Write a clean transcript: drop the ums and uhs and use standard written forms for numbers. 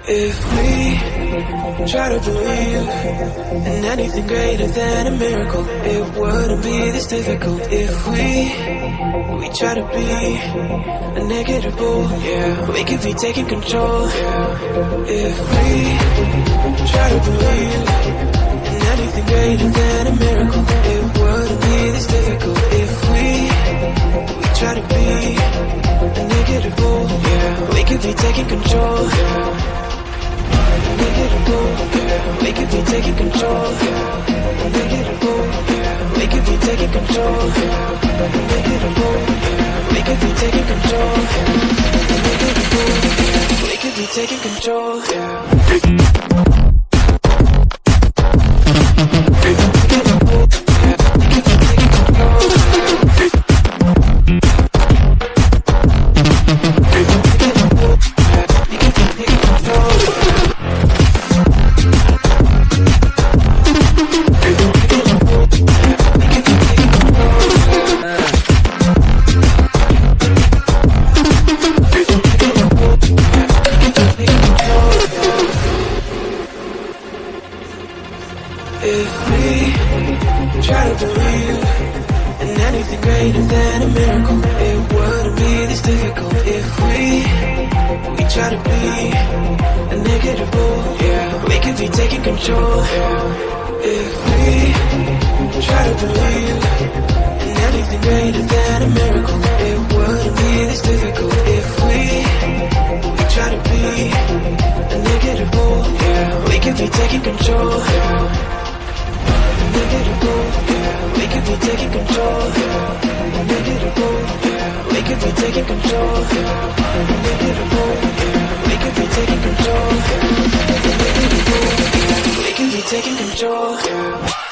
If we try to believe in anything greater than a miracle, it wouldn't be this difficult. If we try to be a negative bull, yeah, we could be taking control. If we try to believe in anything greater than a miracle, it wouldn't be this difficult. If we try to be a negative bull, yeah, we could be taking control. We could be taking control. We could be taking control. We could be taking control. We could be taking control. If we try to believe in anything greater than a miracle, it wouldn't be this difficult. If we try to be a negative bull, yeah, we could be taking control. If we try to believe in anything greater than a miracle, it wouldn't be this difficult. If we try to be a negative bull, yeah, we could be taking control. We could be taking control. We could be taking control. We could be taking control. We could be taking control.